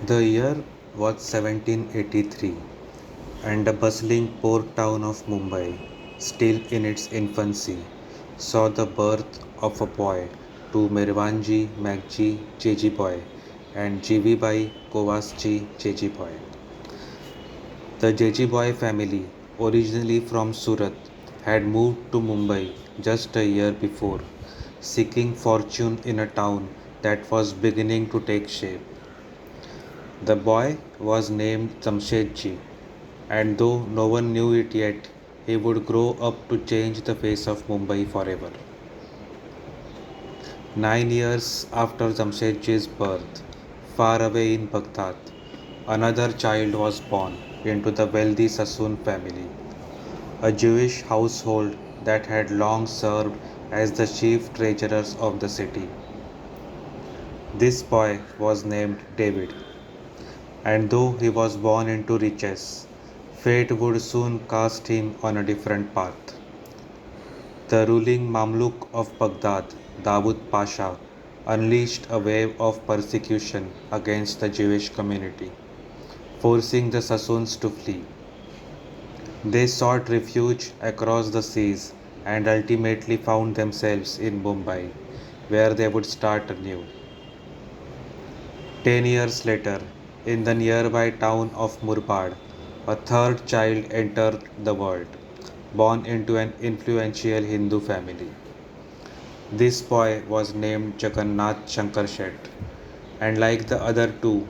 The year was 1783, and the bustling port town of Mumbai, still in its infancy, saw the birth of a boy to Mirwanji Magji Jejiboy and Jivibai Kovasji Jejiboy. The Jejiboy family, originally from Surat, had moved to Mumbai just a year before, seeking fortune in a town that was beginning to take shape. The boy was named Jamshedji, and though no one knew it yet, he would grow up to change the face of Mumbai forever. 9 years after Jamshedji's birth, far away in Baghdad, another child was born into the wealthy Sassoon family, a Jewish household that had long served as the chief treasurers of the city. This boy was named David, and though he was born into riches, fate would soon cast him on a different path. The ruling Mamluk of Baghdad, Dawood Pasha, unleashed a wave of persecution against the Jewish community, forcing the Sassoons to flee. They sought refuge across the seas and ultimately found themselves in Mumbai, where they would start anew. 10 years later, in the nearby town of Murbad, a third child entered the world, born into an influential Hindu family. This boy was named Jagannath Shankar Shet, and like the other two,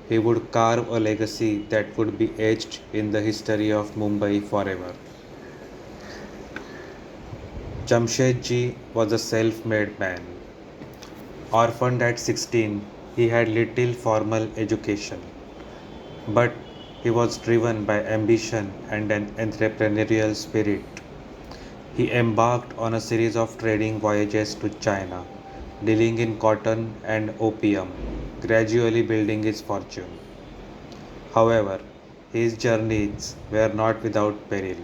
he would carve a legacy that would be etched in the history of Mumbai forever. Jamshedji was a self made man. Orphaned at 16, he had little formal education, but he was driven by ambition and an entrepreneurial spirit. He embarked on a series of trading voyages to China, dealing in cotton and opium, gradually building his fortune. However, his journeys were not without peril.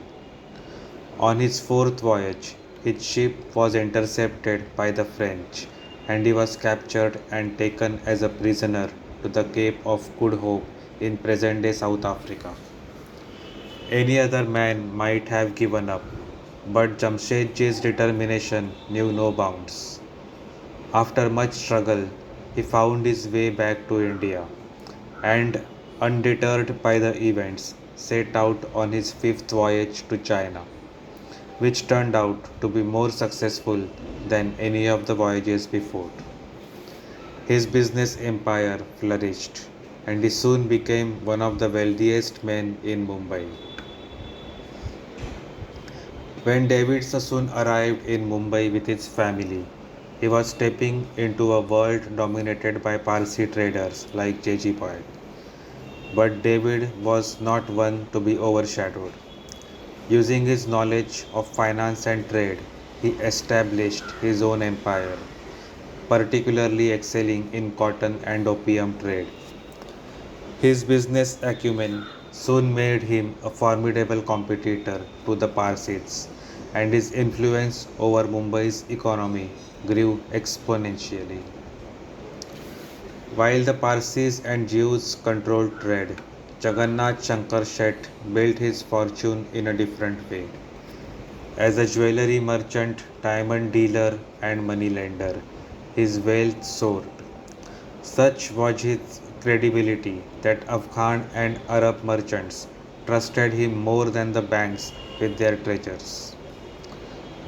On his fourth voyage, his ship was intercepted by the French and he was captured and taken as a prisoner to the Cape of Good Hope in present day South Africa. Any other man might have given up, but Jamshedji's determination knew no bounds. After much struggle, he found his way back to India and, undeterred by the events, set out on his fifth voyage to China, which turned out to be more successful than any of the voyages before. His business empire flourished, and he soon became one of the wealthiest men in Mumbai. When David Sassoon arrived in Mumbai with his family, he was stepping into a world dominated by Parsi traders like J.G. Boyd. But David was not one to be overshadowed. Using his knowledge of finance and trade, he established his own empire, particularly excelling in cotton and opium trade. His business acumen soon made him a formidable competitor to the Parsis, and his influence over Mumbai's economy grew exponentially. While the Parsis and Jews controlled trade, Jagannath Shankar Shet built his fortune in a different way. As a jewelry merchant, diamond dealer, and moneylender, his wealth soared. Such was his credibility that Afghan and Arab merchants trusted him more than the banks with their treasures.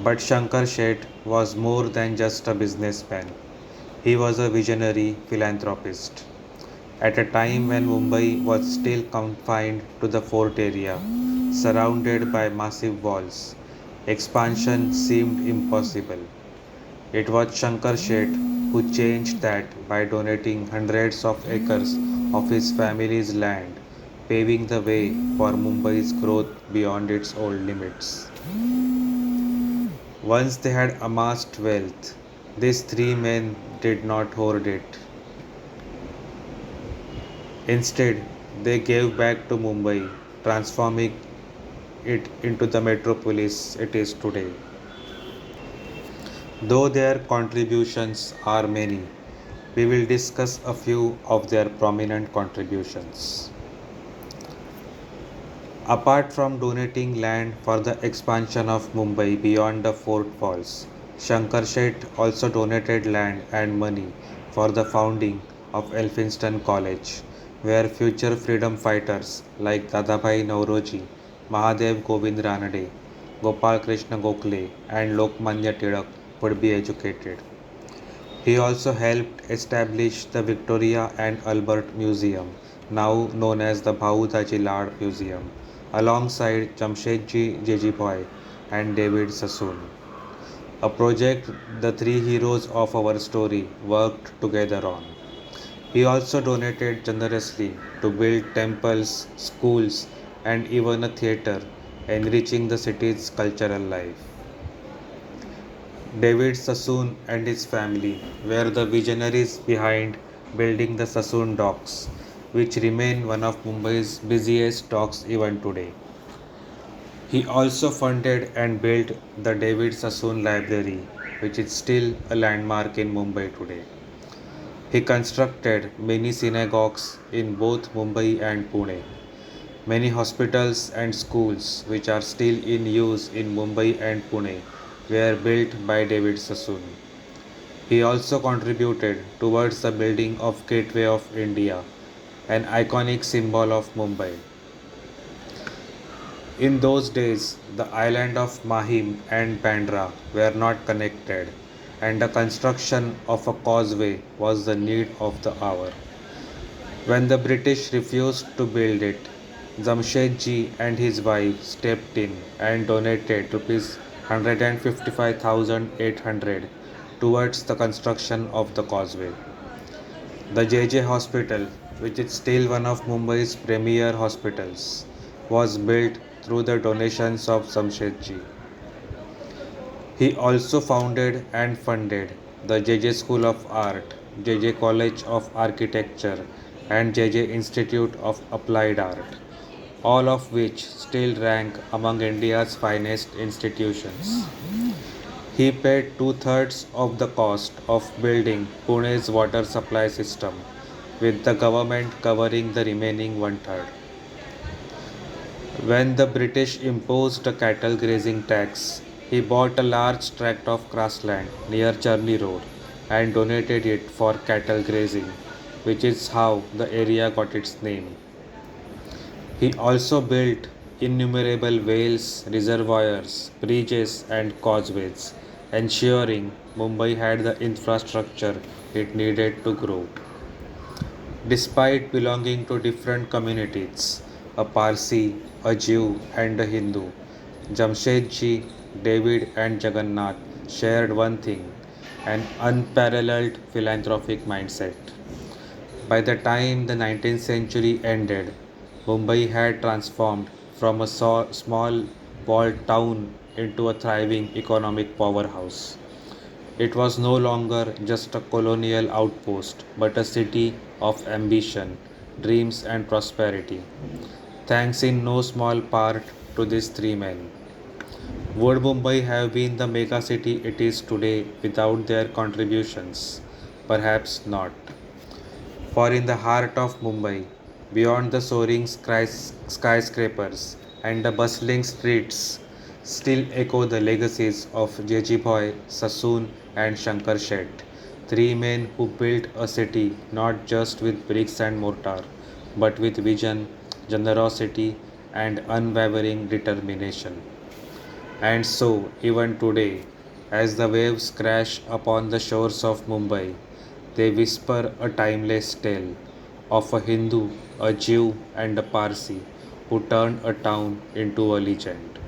But Shankar Shet was more than just a businessman. He was a visionary philanthropist. At a time when Mumbai was still confined to the fort area, surrounded by massive walls, expansion seemed impossible. It was Shankar Shet who changed that by donating hundreds of acres of his family's land, paving the way for Mumbai's growth beyond its old limits. Once they had amassed wealth, these three men did not hoard it. Instead, they gave back to Mumbai, transforming it into the metropolis it is today. Though their contributions are many, We will discuss a few of their prominent contributions. Apart from donating land for the expansion of Mumbai beyond the fort walls, Shankar Sheth also donated land and money for the founding of Elphinstone College, where future freedom fighters like Dadabhai Nauroji, Mahadev Govind Ranade, Gopal Krishna Gokhale, and Lokmanya Tilak would be educated. He also helped establish the Victoria and Albert Museum, now known as the Bhaudaji Lad Museum, alongside Jamshedji Jejiboy and David Sassoon. A project the three heroes of our story worked together on. He also donated generously to build temples, schools, and even a theatre, enriching the city's cultural life. David Sassoon and his family were the visionaries behind building the Sassoon docks, which remain one of Mumbai's busiest docks even today. He also funded and built the David Sassoon Library, which is still a landmark in Mumbai today. He constructed many synagogues in both Mumbai and Pune. Many hospitals and schools, which are still in use in Mumbai and Pune, were built by David Sassoon. He also contributed towards the building of Gateway of India, an iconic symbol of Mumbai. In those days, the island of Mahim and Bandra were not connected, and the construction of a causeway was the need of the hour. When the British refused to build it, Jamshedji and his wife stepped in and donated Rs 155,800 towards the construction of the causeway. The JJ Hospital, which is still one of Mumbai's premier hospitals, was built through the donations of Jamshedji. He also founded and funded the JJ School of Art, JJ College of Architecture, and JJ Institute of Applied Art, all of which still rank among India's finest institutions. He paid two-thirds of the cost of building Pune's water supply system, with the government covering the remaining one-third. When the British imposed a cattle grazing tax, he bought a large tract of grassland near Charney Road and donated it for cattle grazing, which is how the area got its name. He also built innumerable wells, reservoirs, bridges, and causeways, ensuring Mumbai had the infrastructure it needed to grow. Despite belonging to different communities, a Parsi, a Jew, and a Hindu, Jamshedji, David, and Jagannath shared one thing: an unparalleled philanthropic mindset. By the time the 19th century ended, Mumbai had transformed from a small walled town into a thriving economic powerhouse. It was no longer just a colonial outpost, but a city of ambition, dreams, and prosperity. Thanks in no small part to these three men. Would Mumbai have been the mega city it is today without their contributions? Perhaps not. For in the heart of Mumbai, beyond the soaring skyscrapers and the bustling streets, still echo the legacies of Jejiboy, Sassoon, and Shankar Sheth, three men who built a city not just with bricks and mortar, but with vision, generosity, and unwavering determination. And so, even today, as the waves crash upon the shores of Mumbai, they whisper a timeless tale of a Hindu, a Jew, and a Parsi who turned a town into a legend.